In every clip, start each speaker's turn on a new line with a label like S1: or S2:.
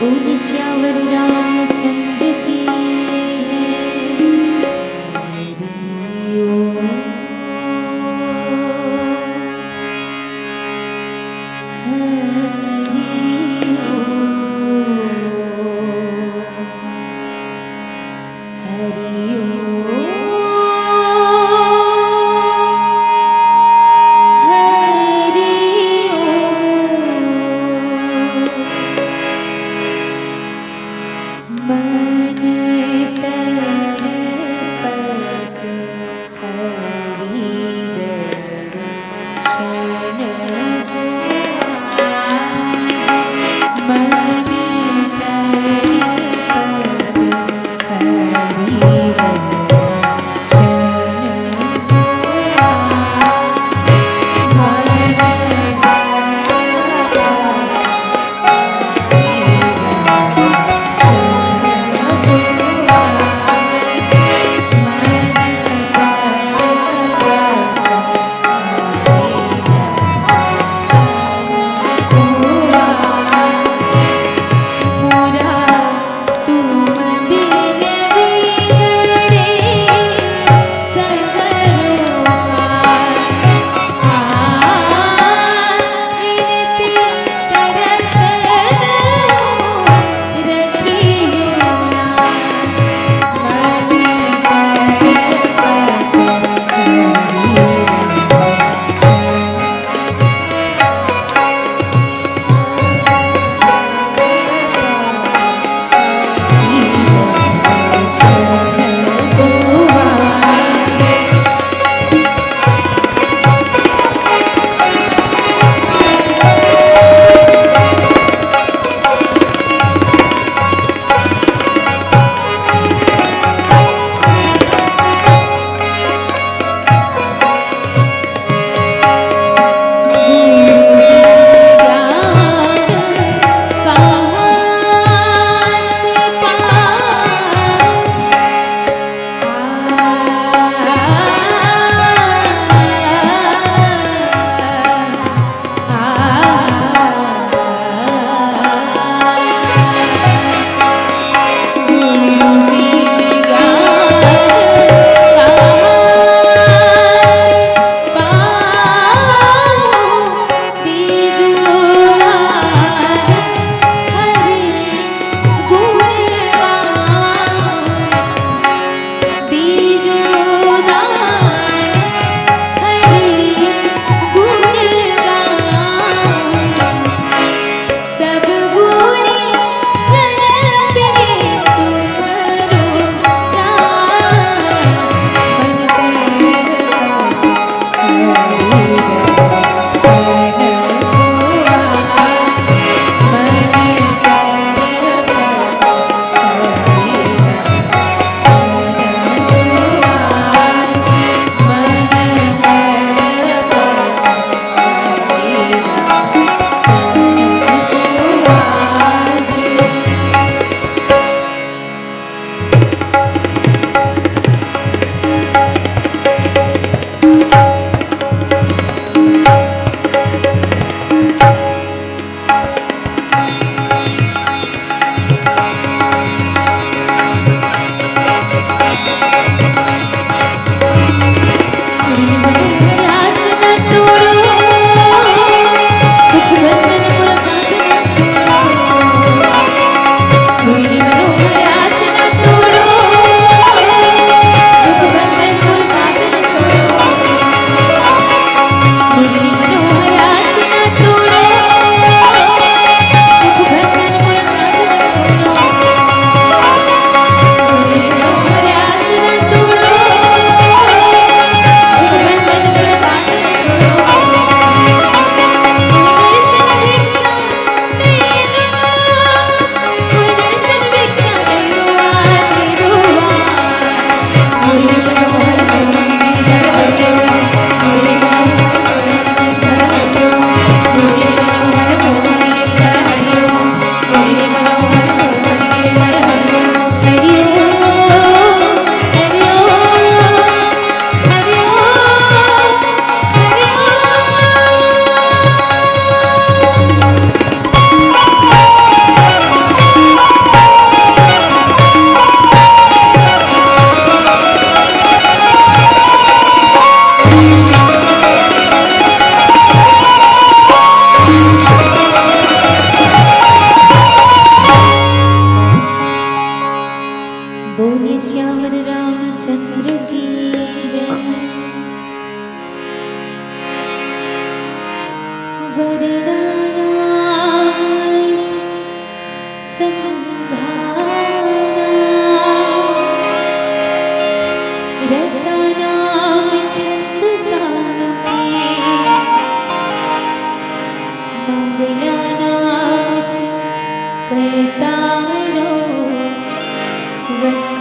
S1: बोले श्यावर रामचंद्र की जय। हरि ओम हरि ओम हरि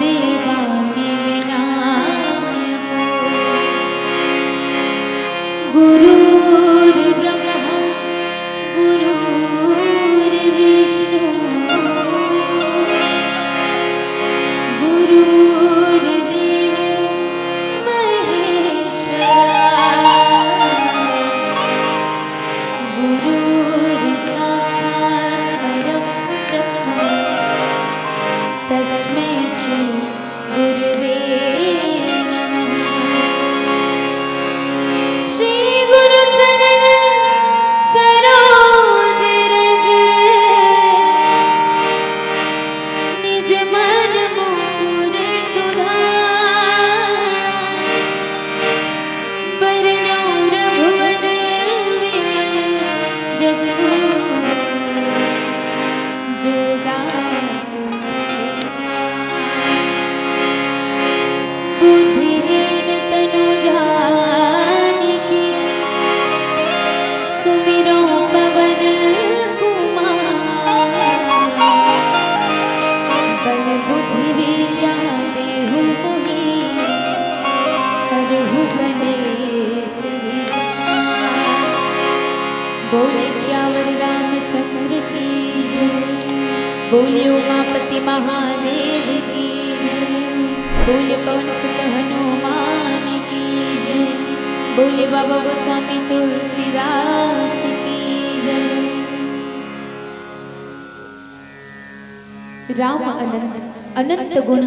S1: देवानि विनायको गुरुर्ब्रह्मा गुरुर्विष्णु गुरुर्देवो महेश्वरा गुरुर्साक्षात् परं ब्रह्म तस्मै श्री गुरुवे नमः। श्री गुरुचरण सरोज रज निज मन मुकुर सुधार बरनौ रघुवर विमल जसु जो दायक बुद्धिहीन तनु जानिके सुमिरो पवन कुमार बल बुद्धि विद्या देहु मोहि हरहु कलेस विकार। बोले श्यावर रामचंद्र की जय, बोले उमापति महादेव की जय, बोले पवन सुत हनुमान की जय, बोले बाबा गोस्वामी तुलसीदास की जय। राम अनंत अनंत गुण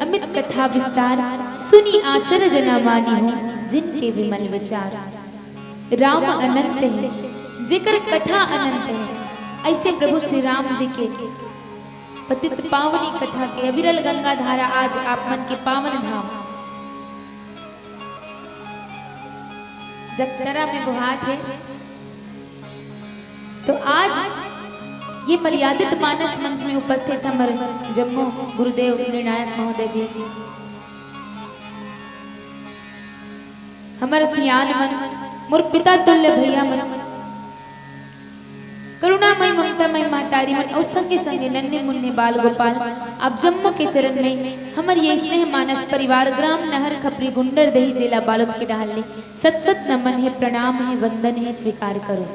S1: अमित कथा विस्तार सुनी आचर जना मानी हो जिनके विमल विचार। राम अनंत है जिकर कथा अनंत है। ऐसे प्रभु श्री राम जी के पतित पावनी कथा के अविरल गंगा धारा आज आप मन के पावन धाम जगतरा में बुहात है। तो आज ये मर्यादित मानस मंच में उपस्थित हमारे जम्मू गुरुदेव निर्णायक महोदय जी, हमारे सियान मन मोर पिता तुल्य भैया मन, करुणामय ममतामय मातारी मन और संगे संगे नन्हे मुन्ने बाल गोपाल आप जम्मू के चरण में हमारे ये स्नेह मानस परिवार ग्राम नहर खपरी गुंडर दही जिला बालोद के डालने सत सत नमन है, प्रणाम है, वंदन है, स्वीकार करो।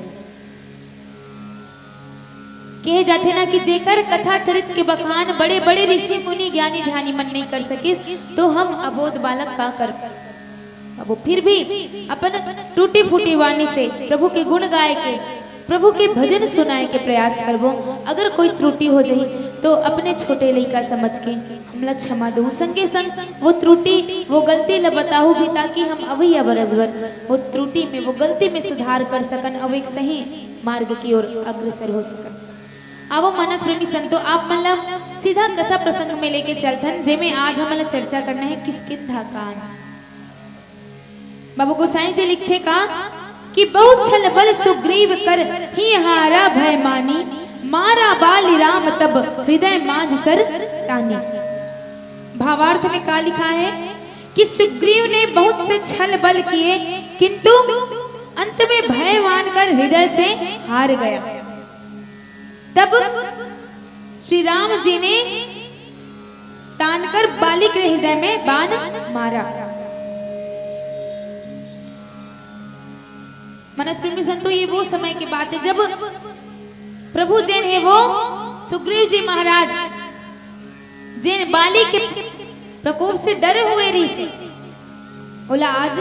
S1: कहे जाते ना कि जेकर कथा चरित के बखान बड़े बड़े ऋषि मुनि ज्ञानी ध्यानी मन नहीं कर सके तो हम अबोध बालक का कर वो फिर भी अपन टूटी फूटी वाणी से प्रभु के गुण गाय के प्रभु के भजन सुनाए के प्रयास करबो। अगर कोई त्रुटि हो जाए तो अपने छोटे लइका समझ के हमला क्षमा दो। संगे संग वो त्रुटि वो गलती ला बताओ भी ताकि हम अवैया बरसबर वो त्रुटि में वो गलती में सुधार कर सकन और एक सही मार्ग की ओर अग्रसर हो सकन। आवो मानस प्रेमी संतो आप मतलब सीधा कथा प्रसंग में लेके चलथन जेमे आज हम चर्चा करना है किष्किंधा कांड। बाबू गोसाई जी लिखते का कि बहुत छल बल सुग्रीव कर ही हारा भय मानी मारा बाली राम तब हृदय मांझ सर तानी। भावार्थ में क्या लिखा है कि सुग्रीव ने बहुत से छल बल किए किंतु अंत में भय मान कर हृदय से हार गया। तब श्री राम जी ने तानकर बाली के हृदय में बाण मारा। मनस्प्रेमी संतो ये वो समय की बात है जब प्रभु जैन है वो सुग्रीव जी महाराज जैन बाली के प्रकोप से डरे हुए रही से बोला आज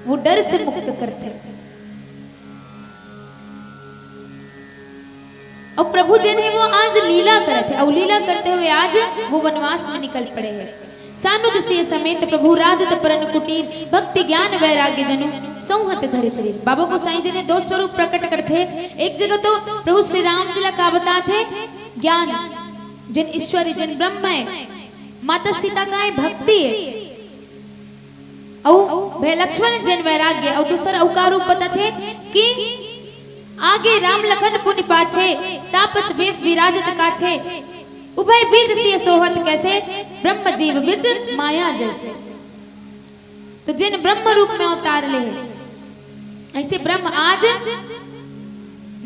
S1: वो डर से मुक्त करते और प्रभु जैन है वो आज लीला करते और लीला करते हुए आज वो वनवास में निकल पड़े हैं। सानुज से समेत प्रभु राजत परन कुटीर भक्ति ज्ञान वैराग्य जनु सौहत धरि शरीर। बाबा गोसाई जी ने दो स्वरूप प्रकट करते। एक जगह तो प्रभु श्री राम जी का बताते ज्ञान जिन ईश्वरी जिन ब्रह्म है, माता सीता का है भक्ति है और भय लक्ष्मण जिन वैराग्य और दूसरा अवकार रूप बताते कि आगे राम लखन पुनि पाछे तापस बेस विराजत काछे उभय बीज सिय सोहत कैसे ब्रह्म जीव बीज माया जैसे। तो जिन ब्रह्म रूप में अवतार ले ऐसे ब्रह्म आज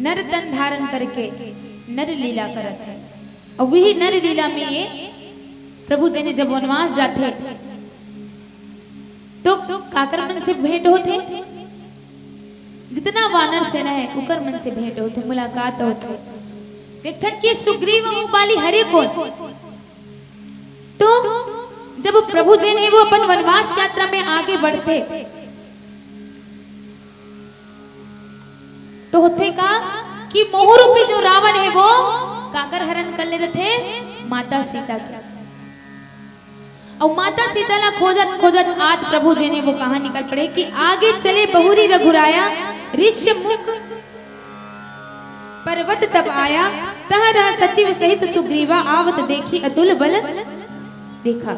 S1: नर तन धारण करके नर लीला करत है और वही नर लीला में ये प्रभु जी ने जब वनवास जाते तो काकर मन से भेंट होते, जितना वानर सेना है उकर मन से भेंट होते, मुलाकात होते। देखन कि सुग्रीव और बाली हरे कौन। तो जब प्रभु जी ने वो अपन वनवास यात्रा में आगे बढ़ते तो होते का कि मोह रूपी जो रावण है वो काकर हरण कर ले रहे थे माता सीता के। और माता सीता ला खोजत खोजत आज प्रभु जी ने वो कहां निकल पड़े कि आगे चले बहुरी रघुराया, ऋष्यमुख पर्वत तब आया, तह रह सचिव सहित सुग्रीवा, आवत देखी अतुल बल देखा।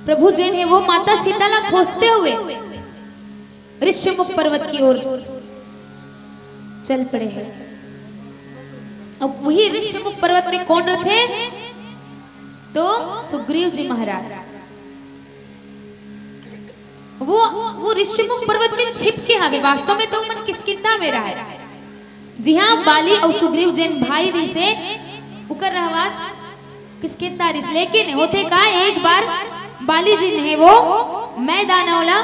S1: प्रभु जी ने वो माता सीता ला खोजते हुए ऋष्यमुख पर्वत की ओर चल पड़े हैं। अब वही ऋष्यमुख पर्वत में कौन रहते? तो सुग्रीव जी महाराज। वो ऋष्यमुख पर्वत में छिप के हवे, वास्तव में तो मन किसकिंदा में रहा है। जी हाँ, बाली और सुग्रीव जैन भाई री से उकर रहवास किसकिंदा रिस। लेकिन होते का एक बार बाली जी ने वो मैदान वाला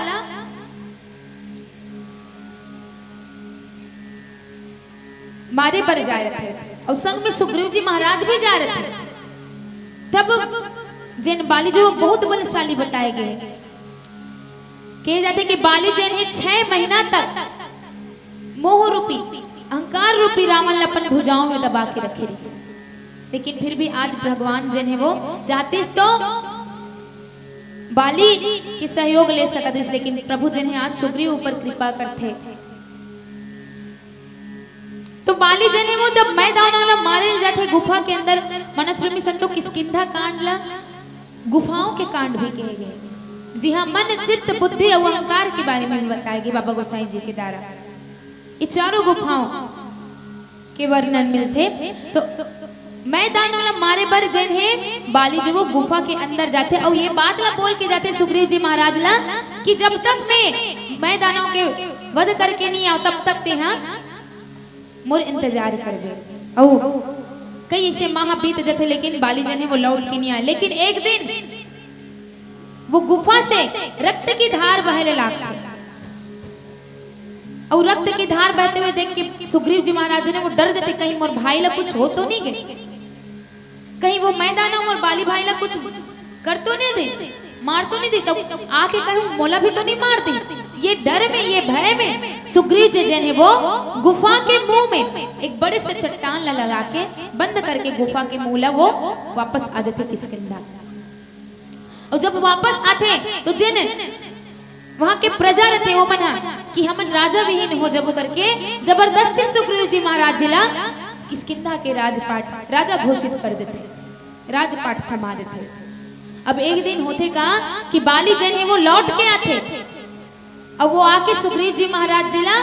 S1: मारे पर जा रहे थे और संग में सुग्रीव जी महाराज भी जा रहे थे। तब जैन बाली जो बहुत बलशाली बताए गए, कहे जाते कि बाली जैन है 6 महीना तक मोह रूपी अहंकार रूपी रावण अपन भुजाओं में दबा के रखे रही। लेकिन फिर भी आज भगवान जैन है वो चाहते तो बाली की सहयोग ले सकते, लेकिन प्रभु जैन है आज सुग्रीव ऊपर कृपा करते। तो बाली जन है वो जब मैदान वाला मारे जाते गुफा के अंदर, मनस्विनी संतो किसकिंधा कांड ला गुफाओं के कांड भी कहे गए। जी हाँ, मन चित्त बुद्धि और अहंकार के बारे में बताया गया बाबा गोसाई जी के द्वारा। ये चारों गुफाओं के वर्णन मिलते। तो मैदान वाला मारे बर जन है बाली जो वो गुफा के अंदर जाते और ये बात ला बोल के जाते सुग्रीव जी महाराज ला कि जब तक मैं मैदानों के वध करके नहीं आओ तब तक ते हाँ मोर इंतजार करबे। औ कई ऐसे माह बीत जाते लेकिन बाली जन है वो लौट के नहीं आए। लेकिन एक दिन वो गुफा से रक्त की धार बहने लगा और रक्त की धार बहते हुए देख के सुग्रीव जी महाराज ने वो डर जाते, कहीं मोर भाई ला कुछ हो तो नहीं गए, कहीं वो मैदानों मोर बाली भाई ला कुछ कर तो नहीं दे, मार तो नहीं दे, सब आके कहीं मोला भी तो नहीं मार दी। ये डर में, ये भय में सुग्रीव जी जन है वो गुफा के मुंह में एक बड़े से चट्टान ला लगा के बंद करके गुफा के मुंह ला वो वापस आ जाते किसकिंधा। और जब वापस आते तो जिन वहां के प्रजा रहते वो मना कि हम राजा विहीन हो जब करके जबरदस्ती सुग्रीव जी महाराज जिला किसकिंधा के राजपाट राजा घोषित कर देते, राजपाट थमा देते। अब एक दिन होते का कि बाली जन है वो लौट के आते, अब वो आके सुग्रीव जी महाराज जिला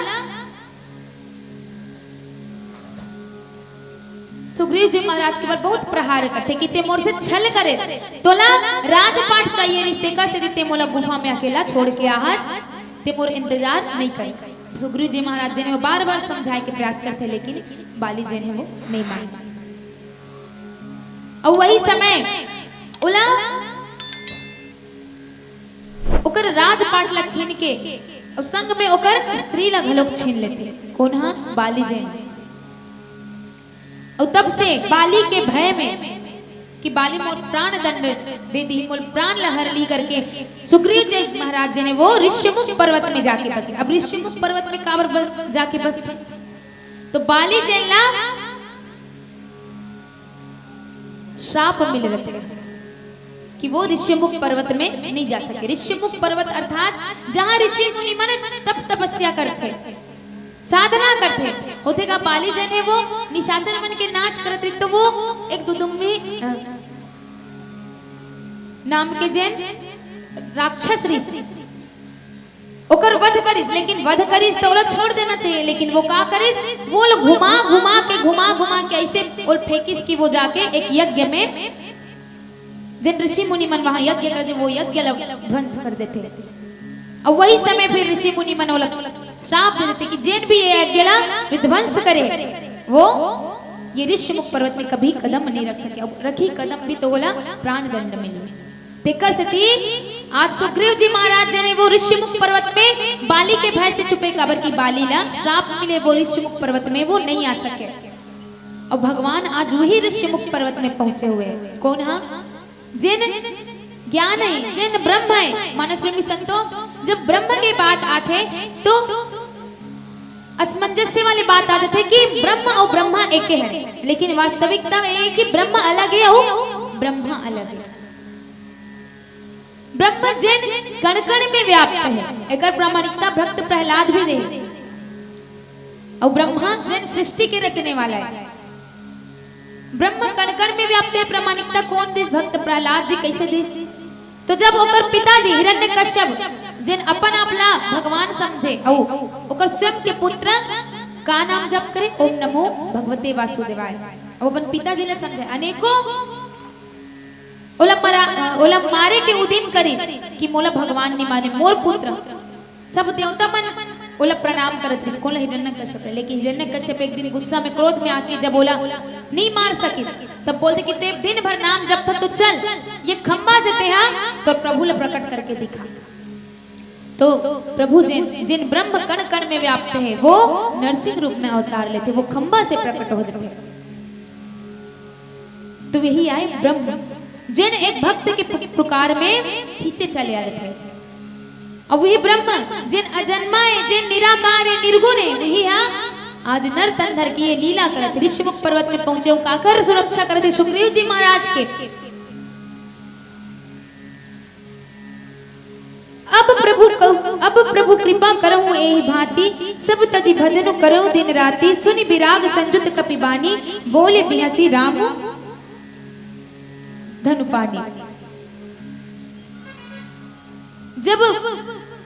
S1: सुग्रीव जी महाराज के ऊपर बहुत प्रहार करते कि ते मोर से छल करे, तोला राजपाट चाहिए रिश्ते का से ते मोला गुफा में अकेला छोड़ के आहस, ते मोर इंतजार नहीं करे। सुग्रीव जी महाराज जी ने बार बार समझाए के प्रयास करते लेकिन बाली जी ने वो नहीं मानी। और वही समय उला ओकर राजपाट ला छीन के और संग में ओकर स्त्री ला घलोक छीन लेते। कौन हा? बाली जैन। और तब से बाली के भय में कि बाली मोर प्राण दंड दे दी, मोर प्राण लहर ली करके सुग्रीव जी महाराज जी ने वो ऋष्यमुख पर्वत में जाके बसे। अब ऋष्यमुख पर्वत में काबर जाके बसते तो बाली जैन ला श्राप मिल रहे कि वो ऋष्यमुख पर्वत में नहीं जा सके। ऋष्यमुख पर्वत अर्थात जहां ऋषि मुनि मन तप तपस्या करते, साधना करते होते का बाली जन है वो निशाचर मन के नाश करते। तो वो एक दुदुम्बी नाम के जैन राक्षस ऋषि ओकर वध करिस, लेकिन वध करिस तो ओला छोड़ देना चाहिए, लेकिन वो का करिस वो घुमा घुमा के ऐसे और फेंकिस कि वो जाके एक यज्ञ में जिन ऋषि मुनि मन वहां यज्ञ करते वो यज्ञ ध्वंस कर देते। और वही समय फिर ऋषि मुनि मन श्राप दे देते कि जिन भी ये यज्ञ ला विध्वंस करे वो ये ऋषिमुख पर्वत में कभी कदम नहीं रख सके। अब रखी कदम भी तो बोला प्राण दंड मिले। तेकर सती आज सुग्रीव जी महाराज जी ने वो ऋषिमुख पर्वत में बाली के भय से छुपे, काबर की बाली ला श्राप मिले वो ऋषिमुख पर्वत में वो नहीं आ सके। और भगवान आज वही ऋषिमुख पर्वत में पहुंचे हुए हैं। कौन है? जिन ज्ञान है, जिन ब्रह्म है। मानस प्रेमी संतो, जब ब्रह्म की बात आते तो असमंजस्य वाली बात आ जाती है कि ब्रह्म और ब्रह्मा एक है, लेकिन वास्तविकता है कि ब्रह्म अलग है और ब्रह्मा अलग है। ब्रह्म जिन कण कण में व्याप्त है, एक प्रामाणिकता भक्त प्रहलाद भी दे। और ब्रह्मा जिन सृष्टि के रचने वाला है। ब्रह्म कण कण में व्याप्त है, प्रामाणिकता कौन देश? भक्त प्रहलाद जी कैसे देश? तो जब ओकर पिताजी हिरण्यकश्यप जिन अपन आपला भगवान समझे और ओकर स्वयं के पुत्र का नाम जप करे, ओम नमो भगवते वासुदेवाय, और अपन पिताजी ने समझे अनेकों ओला मारे के उदिम करी कि मोला भगवान ने माने मोर पुत्र। सब देवता मन ओला प्रणाम करत इसको हिरण्यकश्यप। लेकिन हिरण्यकश्यप एक दिन गुस्सा में क्रोध में आके जब बोला नहीं मार सकी, तब बोलते कि ते दिन भर नाम जब था तो चल ये खंबा से तेहा तो प्रभु ला प्रकट करके दिखा। तो प्रभु जिन ब्रह्म कण कण में व्याप्त है वो नरसिंह रूप में अवतार लेते, वो खंबा से प्रकट हो जाते। तो यही आए ब्रह्म जिन एक भक्त के पुकार में खींचे चले आए थे। और वही ब्रह्म जिन अजन्मा है, जिन निराकार है, निर्गुण है, वही है आज नर तन धर की ये लीला करते। ऋषिमुख पर्वत में पहुंचे वो काकर सुरक्षा करते सुग्रीव जी महाराज के। अब प्रभु कृपा करहु एहि भांति, सब तजी भजन करहु दिन राति। सुनि विराग संजुत कपिबानी, बोले बिहसी राम धनुपानी। जब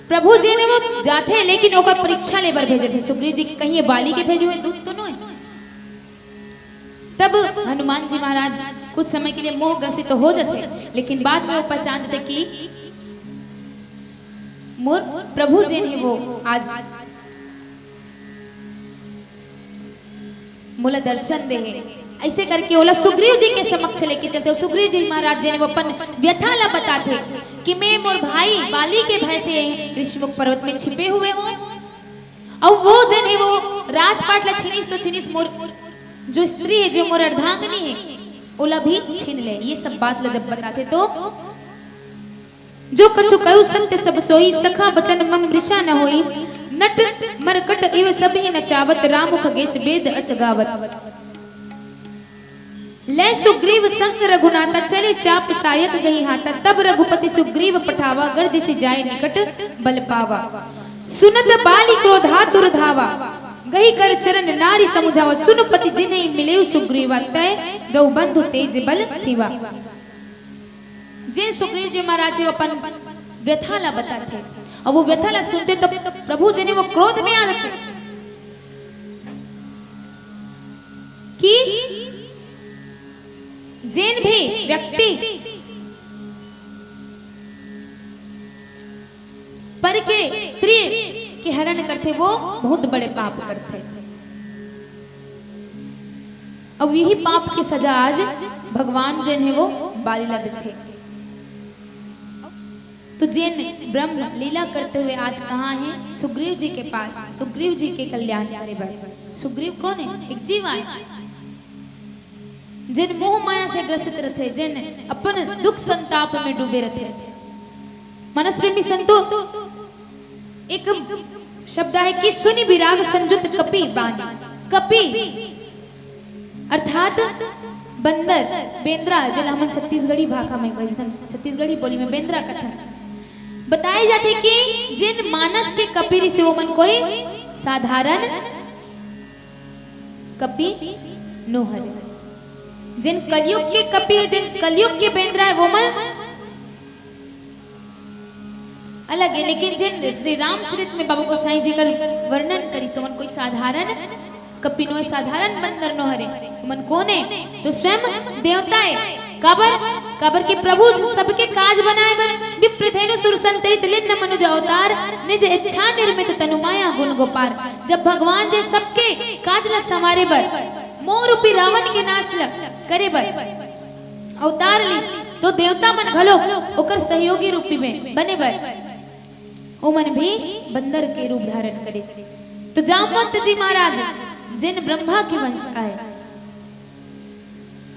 S1: प्रभु जी ने वो जाते लेकिन ओकर परीक्षा लेबर भेजे थे सुग्रीव जी, कहीं बाली के भेजे हुए दूत तो नहीं। तब हनुमान जी महाराज कुछ समय के लिए मोह ग्रसित तो हो जाते, लेकिन बाद में वो पहचान जाते कि मोर प्रभु जी ने वो आज मोला दर्शन दे। ऐसे करके ओला सुग्रीव जी के समक्ष लेके चलते। सुग्रीव जी महाराज जी ने वो अपन व्यथा ला बताते कि मैं मोर भाई बाली के भय से ऋषिमुख पर्वत में छिपे हुए हूँ, और वो जन है वो राजपाट ला छीनिस तो छीनिस, मोर जो स्त्री है, जो मोर अर्धांगिनी है, ओला भी छीन ले। ये सब बात ला जब बताते तो जो कछु कहु सत्य सब सोई, सखा बचन मम मृषा न होई। नट मरकट इव सभी नचावत, राम खगेश वेद अस गावत। ले सुग्रीव संग रघुनाथा, चले चाप सायक गही हाथा। तब रघुपति सुग्रीव पठावा, गर्ज से जाए निकट बल पावा। सुनत बाली क्रोधा दुर्धावा, गही कर चरण नारी समुझावा। सुन पति जिन्हें मिले सुग्रीवा, तय दो बंधु तेज बल सिवा। जिन सुग्रीव जी महाराज जी अपन व्यथा ला बताते, और वो व्यथा ला सुनते तो प्रभु जी ने वो क्रोध में आ रखे कि जिन भी व्यक्ति पर के स्त्री के हरण करते वो बहुत बड़े पाप करते। अब यही पाप की सजा आज भगवान जिन है वो बाली ला देते। तो जिन ब्रह्म लीला करते हुए आज कहाँ हैं? सुग्रीव जी के पास, सुग्रीव जी के कल्याण करे बर। सुग्रीव कौन है? एक जीव है जिन मोह माया से ग्रसित रहते, जिन अपन दुख संताप में डूबे रहते। मनस प्रेमी संतो, एक शब्द है कि सुनि विराग संजुत कपि बानी। कपि अर्थात बंदर, बेंद्रा, जल हमन छत्तीसगढ़ी भाषा में छत्तीसगढ़ी बोली में बेंद्रा कथन बताई जाती कि जिन मानस के कपि ऋषि वो मन कोई साधारण कपि नोहर। जिन कलयुग के कपि है, जिन कलयुग के बेंद्रा है वो मन अलग है। लेकिन जिन श्री रामचरित में बाबा गोसाई जी का वर्णन करी सो मन कोई साधारण कपि नो, साधारण बंदर नो हरे। तो मन कौन है? तो स्वयं देवता है। काबर के प्रभु सबके काज बनाए बर विप्रधेनु सुर संतहित लिन्न मनुज अवतार, निज इच्छा निर्मित तनु माया गुण गोपार। जब भगवान जे सबके काज ला संवारे बर मोह रूपी रावण के नाश करे बर अवतार ली तो देवता मन घलो ओकर सहयोगी रूपी में बने बर ओ मन भी बंदर के रूप धारण करे। तो जामवंत जी महाराज जिन ब्रह्मा के वंश आए,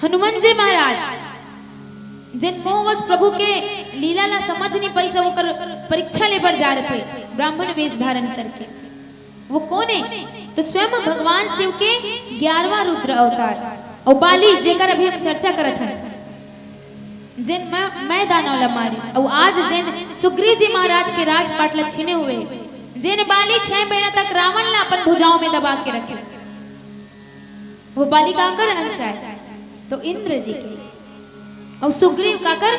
S1: हनुमान जी महाराज जिन मोहवश प्रभु के लीला ला समझ नहीं पाई सब ओकर परीक्षा लेबर जा रहे थे ब्राह्मण वेश धारण करके। वो कौन है? तो स्वयं भगवान शिव के 11वां रुद्र अवतार और बाली जेकर अभी हम चर्चा करत हैं जिन मैं दानव मारिस और आज जिन सुग्रीव जी महाराज के राजपाट ला छीने हुए जिन बाली 6 महीना तक रावण ला अपन भुजाओं में दबा के रखे। वो बाली काकर अंश है तो इंद्र जी के और सुग्रीव काकर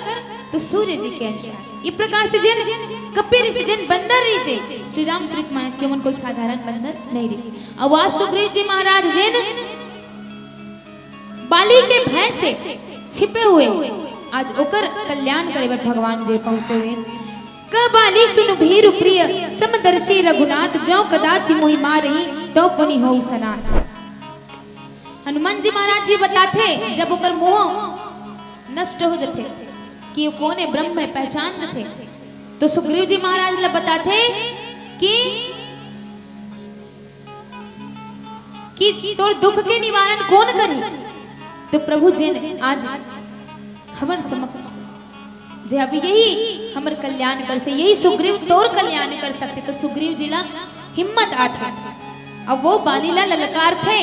S1: तो सूर्य जी के अंश। इस प्रकार से जिन कपिल ऋषि जिन बंदर ऋषि श्री रामचरितमानस के मन कोई साधारण बंदर नहीं ऋषि और आज सुग्रीव जी महाराज जिन बाली के भय से छिपे हुए आज ओकर कल्याण करे बर भगवान जी पहुंचे हुए। कबाली सुन भीर प्रिय समदर्शी रघुनाथ जो कदाचि मोहि मारही तो पुनि हो सनाथ। हनुमान जी महाराज जी बताते जब ओकर मोह नष्ट हो जाते कि वो कौन है ब्रह्म है पहचान थे तो सुग्रीव जी महाराज ला बताते कि तोर दुख के निवारण कौन करे। तो प्रभु जी ने आज हमर समक्ष जे अभी यही हमर कल्याण कर से यही सुग्रीव तोर कल्याण कर सकते। तो सुग्रीव जी ला हिम्मत आते अब वो बाली ला ललकार थे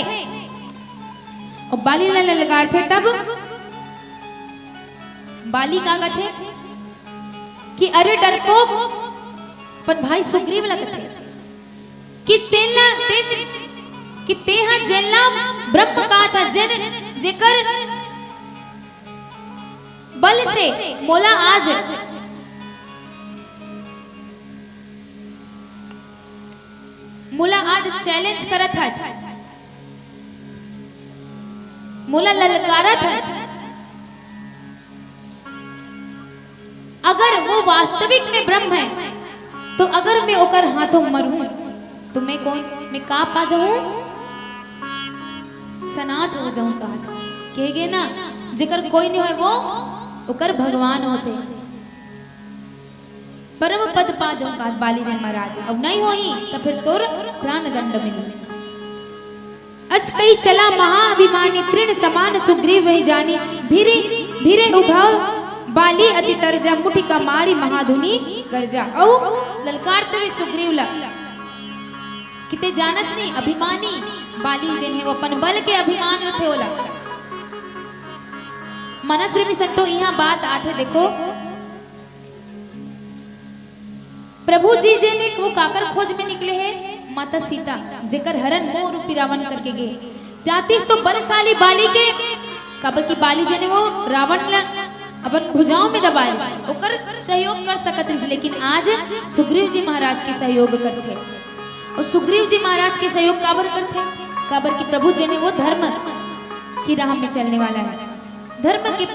S1: और बाली ला ललकार थे तब बाली का थे कि अरे डरपोक पर भाई सुग्रीव लगते कि तेहा जेला ब्रह्म का था जन जेकर बल से मोला आज चैलेंज करत है मोला ललकारत है। अगर वो वास्तविक में ब्रह्म है तो अगर मैं ओकर हाथों मरूं तो मैं कौन मैं का पा जाऊं सनात हो जाऊं कहा कहेगे ना जेकर कोई नहीं होए वो ओकर भगवान होते परम पद पा जाऊं का बाली जन महाराज अब नहीं होई तो फिर तोर प्राण दंड मिली। अस कई चला महाअभिमानी तृण समान सुग्रीव वही जानी भीरे भीरे उभाव बाली अति तरजा मुठी का मारी महाधुनी गर्जा। औ ललकारते हुए सुग्रीव ला किते जानस नहीं अभिमानी बाली जन है वो अपन बल के अभिमान रथे होला। मनस प्रेमी संतो यहाँ बात आते देखो प्रभु जी जे ने वो काकर खोज में निकले हैं माता सीता जेकर हरण मोह रूपी रावण करके गए जाती तो बलशाली बाली के काबर की बाली जने वो रावण अपन भुजाओं में दबा ओकर सहयोग कर सकत है। लेकिन आज सुग्रीव जी महाराज के सहयोग करते और सुग्रीव जी महाराज के सहयोग काबर करते काबर की प्रभु जी ने वो धर्म की राह में चलने वाला है। धर्म के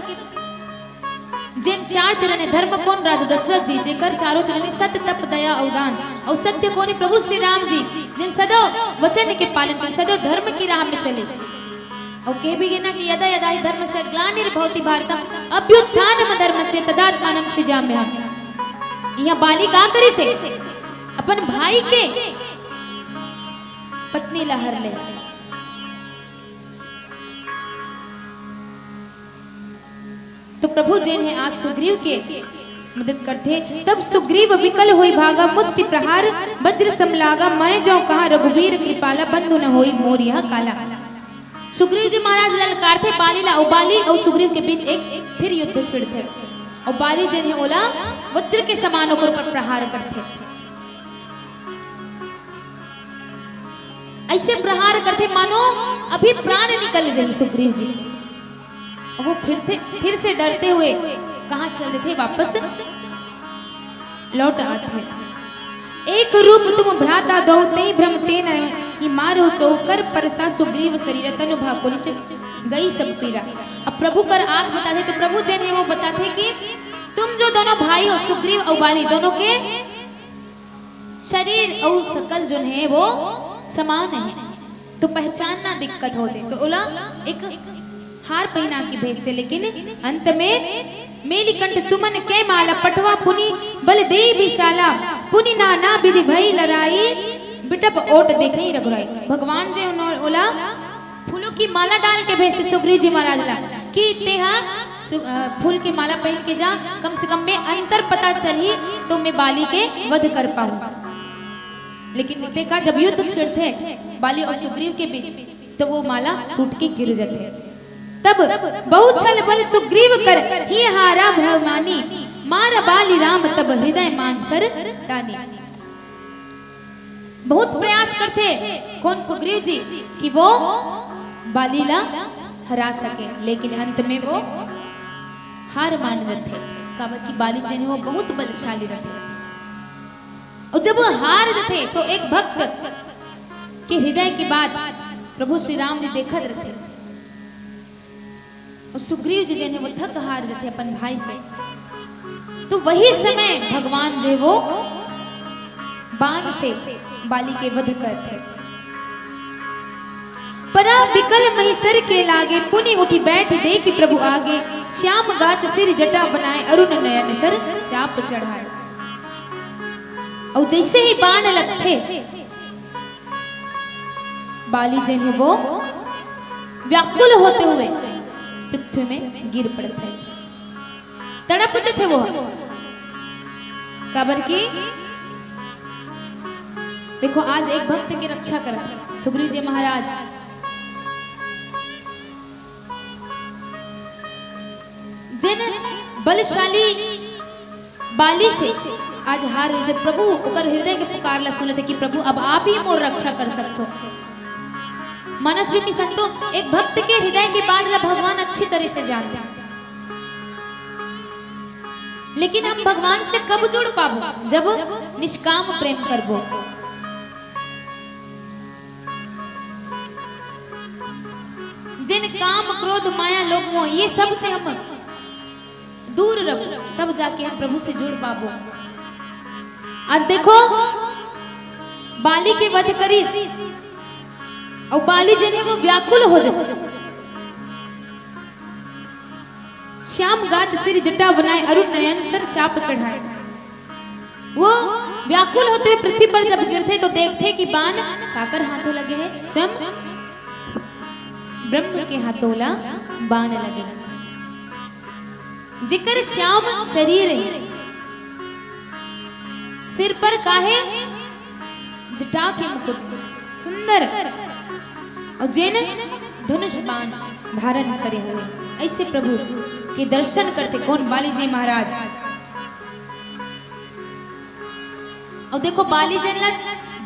S1: जिन 4 चरण है धर्म कौन राजा दशरथ जी जेकर चारों चरण सत्य तप दया अवदान और सत्य कौन प्रभु श्री राम जी जिन सदैव वचन के पालन कर सदैव धर्म की राह में चले और कह भी ना कि यदा यदा ही धर्म से ग्लानिर्भवति भारतम अभ्युत्थानम धर्मस्य तदात्मानं सृजाम्यहम्। यहाँ बाली का करे से अपन भाई के पत्नी लहर ले तो प्रभु जी ने आज सुग्रीव के मदद करते तब सुग्रीव विकल हुई भागा मुष्टि प्रहार वज्र समलागा मैं जो कहा रघुवीर कृपाला बंधु न होई मोर यह काला। सुग्रीव जी महाराज ललकार थे बाली ला बाली और सुग्रीव के बीच एक फिर युद्ध छिड़ते और बाली जी ने ओला वज्र के समान होकर पर प्रहार करते ऐसे प्रहार करते मानो अभी प्राण निकल जाए। सुग्रीव जी वो फिर से डरते हुए कहाँ चल थे वापस लौट आते। एक रूप तुम भ्राता दो ते भ्रम ते न मारो सो कर परसा सुग्रीव शरीर तनु भापुलिश गई सब पीरा। अब प्रभु कर आंख बताते तो प्रभु जन है वो बताते कि तुम जो दोनों भाई हो सुग्रीव और बाली दोनों के शरीर और सकल जो है वो समान है तो पहचानना दिक्कत होते, तो बोला एक हार पहना के भेजते, लेकिन अंत में मेलिकंठ सुमन के माला पटवा पुनि बल दे विशाला पुनि नाना विधि भई लड़ाई बिटप ओट देखे रघुराई। भगवान जी उन्होंने बोला फूलों की माला डाल के भेजते सुग्रीव जी महाराज ला कि तेहा फूल की माला पहन के जा, कम से कम में अंतर पता चली तो मैं बाली के वध कर पाऊं। लेकिन देखा जब युद्ध छिड़ते बाली और सुग्रीव के बीच तो वो माला टूट के गिर जाते। तब बहुत छल बल सुग्रीव कर ही हारा भवमानी मार बाली राम तब हृदय मानसर तानी। बहुत प्रयास करते कौन सुग्रीव जी कि वो बालीला हरा सके, लेकिन अंत में वो हार मान जाते। काबर की बाली जी वो बहुत बलशाली रहते और जब वो हार जाते तो एक भक्त के हृदय की बात प्रभु श्री राम जी देखत रहते और सुग्रीव जी ने वो थक हार जाते अपन भाई से। तो वही समय भगवान जी वो बाण से बाली के वध करते। परा बिकल महिसर के लागे पुनि उठी बैठ देख प्रभु आगे श्याम गात सिर जटा बनाए अरुण नयन सर चाप चढ़ाए। और जैसे ही बाण लगते बाली जी ने वो व्याकुल होते हुए पृथ्वी में गिर पड़ते, तड़प थे वो। काबर की देखो आज एक भक्त की रक्षा करते सुग्रीव जी महाराज। जिन बलशाली बाली से आज हार गए थे, प्रभु ओकर हृदय के पुकार ला सुने थे कि प्रभु अब आप ही मोर रक्षा कर सकते हो। मानस प्रेमी संतो एक भक्त के हृदय की बात ला भगवान अच्छी तरह से जानते हैं, लेकिन हम भगवान से कब जुड़ पाबो जब निष्काम प्रेम करबो। जिन काम क्रोध माया लोभ मोह ये सब से हम दूर रहो तब जाके हम प्रभु से जुड़ पाबो। आज देखो बाली के वध करी और बाली जी ने वो व्याकुल हो जाए। श्याम गात सिर जटा बनाए अरुण नयन सर चाप चढ़ाए। वो व्याकुल होते हुए पृथ्वी पर जब गिरते तो देखते कि बाण काकर हाथों लगे हैं, स्वयं ब्रह्म के हाथों ला बाण लगे। जिकर श्याम शरीर सिर पर काहे जटा के मुकुट सुंदर और जिन धनुष बाण धारण करे हुए ऐसे प्रभु के दर्शन करते कौन बाली जी महाराज। और देखो बाली जी ने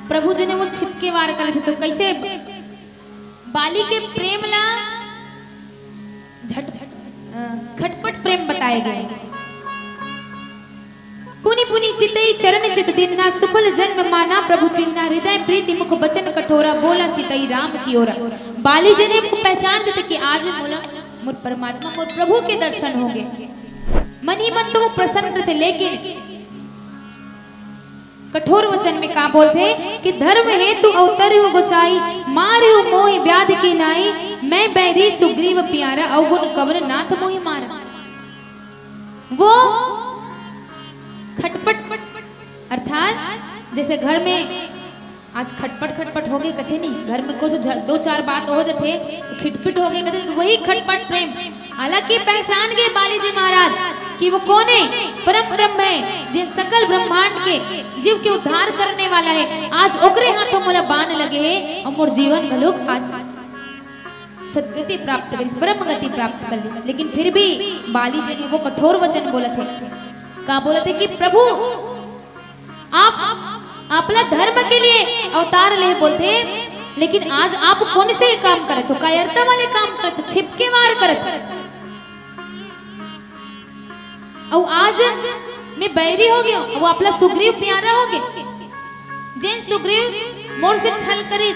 S1: प्रभु जी ने वो छिपके वार करे थे, तो कैसे बाली के प्रेम ला खटपट प्रेम बताए गए। पुनि पुनि चितई चरण चित दिन्ना सुफल जन्म माना प्रभु चिन्ना हृदय प्रीति मुख बचन कठोरा बोला चितई राम की ओरा। बाली जी ने पहचान देते कि आज बोला मुझ परमात्मा मोर प्रभु के दर्शन होंगे। मन ही मन तो वो प्रसन्न थे, लेकिन कठोर वचन में कहा बोलते कि धर्म हेतु अवतर्यु गोसाई मार्यु मोहि व्याध की नाई मैं बैरी सुग्रीव प्यारा अवगुण कवर नाथ मोहि मारा। वो खटपट अर्थात जैसे घर में आज खटपट हो गए कथे नहीं, घर में कुछ दो चार बात हो जाते खिटपिट हो गए कथे, वही खटपट प्रेम। हालांकि पहचान गए बाली जी महाराज कि वो कौन है, परम ब्रह्म है जिन सकल ब्रह्मांड के जीव के उद्धार करने वाला है। आज ओकरे हाथों मोला बाण लगे है और मोर जीवन का लोग आज सदगति प्राप्त करी, परम गति प्राप्त कर ली। लेकिन फिर भी बाली जी ने वो कठोर वचन बोले थे, कहा बोले थे कि प्रभु आप आपला धर्म के लिए अवतार ले बोलते, लेकिन आज आप कौन से काम करे तो कायरता वाले काम करे तो छिपके वार करे। और आज मैं बैरी हो गया, वो आपला सुग्रीव प्यारा हो गए। जिन सुग्रीव मोर से छल करे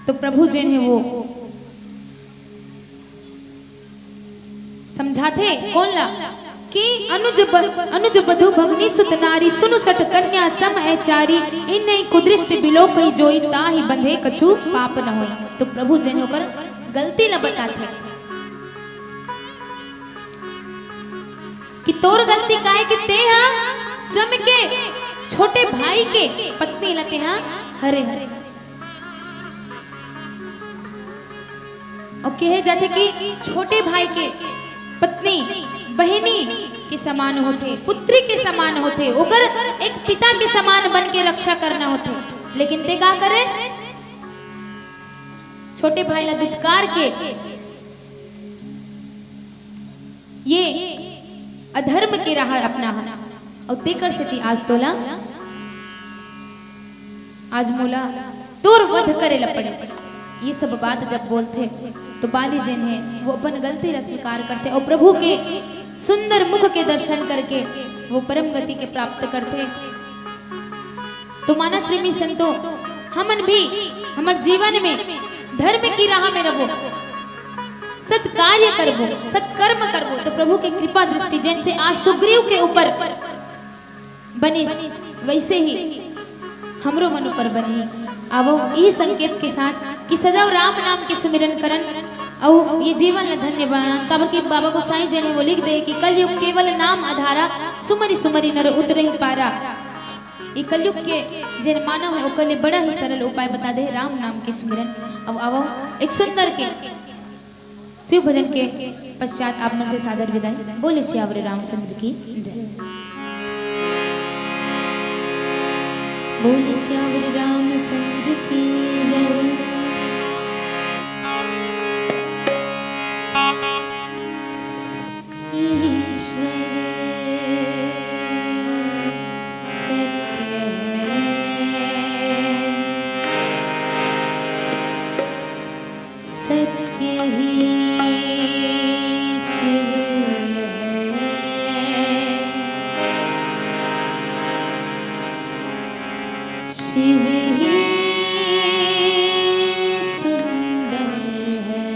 S1: तो प्रभु जी ने वो समझाते कौन ला कि अनुज बधु भगनी सुत नारी सुनु सठ कन्या सम है चारी इन नहीं कुदृष्ट बिलो कई जोई ताही बंधे कछु पाप न होई। तो प्रभु जन होकर गलती न बताते कि तोर गलती काहे कि ते हाँ स्वयं के छोटे भाई के पत्नी लते हाँ हरे हरे और कहे जाते कि छोटे भाई के पत्नी बहनी के समान होते, पुत्री के समान होते, उगर एक पिता के समान बन के रक्षा करना होते। लेकिन ते क्या करे छोटे भाई ला दुत्कार के ये अधर्म के राह अपना हंस और ते कर सती आज तोला आज मोला तोर वध करे लपड़े। ये सब बात जब बोलते तो बाली जन है वो अपन गलती ला स्वीकार करते और प्रभु के सुंदर मुख के दर्शन करके वो परम गति के प्राप्त करते। तो मानस प्रेमी संतो हमन भी हमारे जीवन में धर्म की राह में रहो, सत कार्य करबो, सत्कर्म करबो तो प्रभु की कृपा दृष्टि जैसे आज सुग्रीव के ऊपर बनी वैसे ही हमरो मन पर बनी। आवो यही संकेत के साथ कि सदैव राम नाम के सुमिरन करन और ये जीवन धन्य बना। काबर के बाबा गोसाई जी ने वो लिख दे कि कलयुग केवल नाम आधारा सुमरि सुमरि नर उतरे पारा। ये कलयुग के जिन मानव है ओकर लिए बड़ा ही सरल उपाय बता दे राम नाम के सुमिरन। अब आवो एक सुंदर के शिव भजन के पश्चात आप मन से सादर विदाई। बोले श्यावरे रामचंद्र की जय। बोले श्यावरे रामचंद्र की जय। शिव ही सुंदर है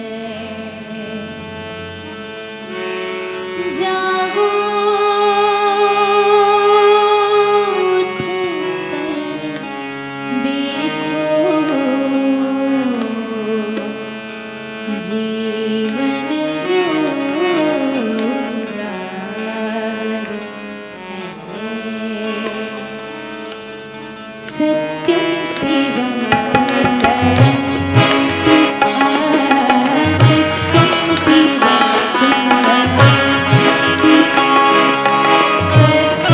S1: जागो उठ कर देखो जीवन जो जागर है। सत्यम शिवम सुंदरम सत्यम शिवम सुंदरम सत्यम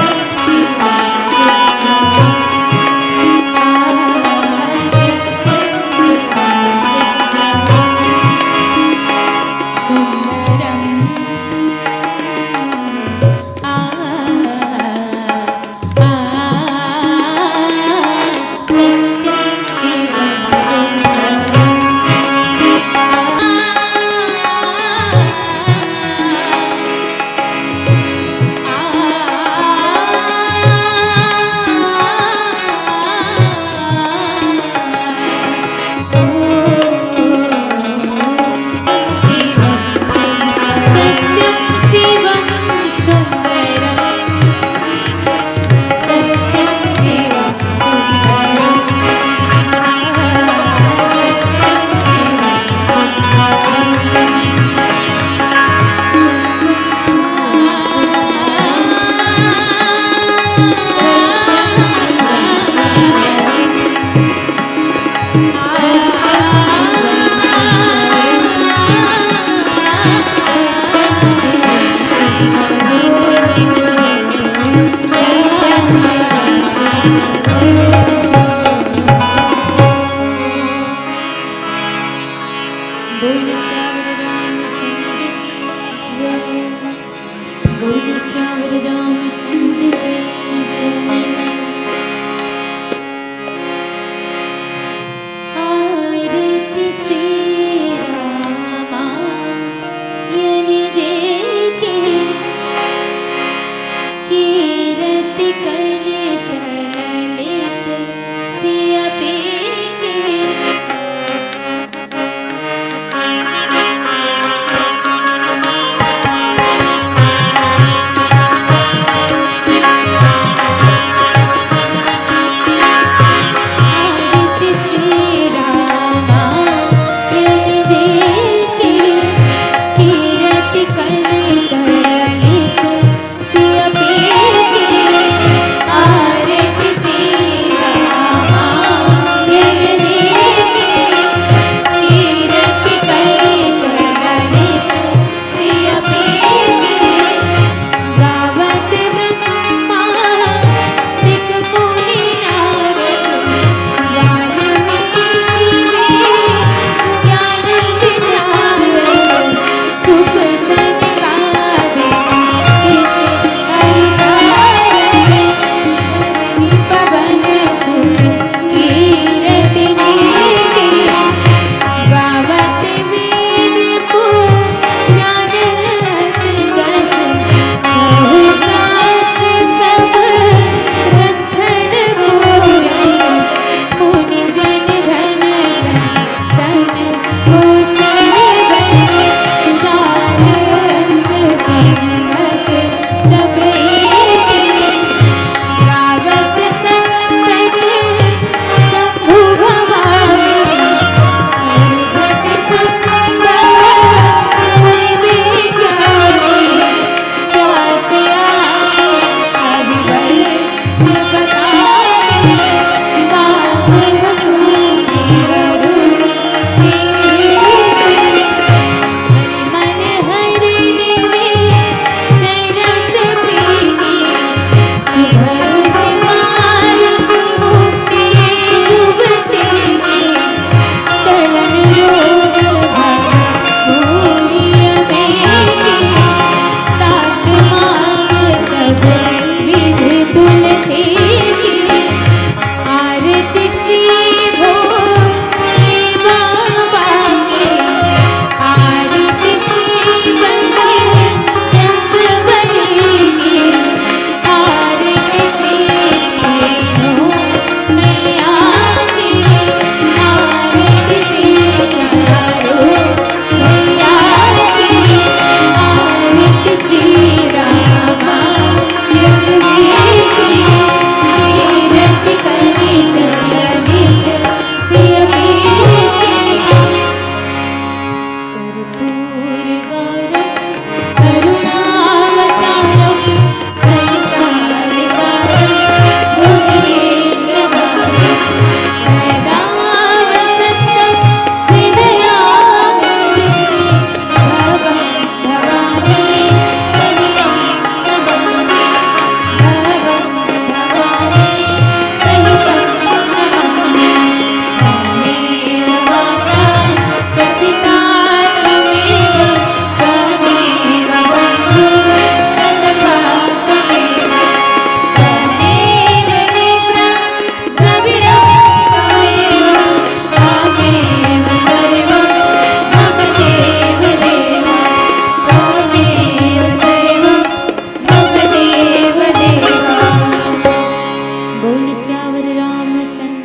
S1: रामचंद्र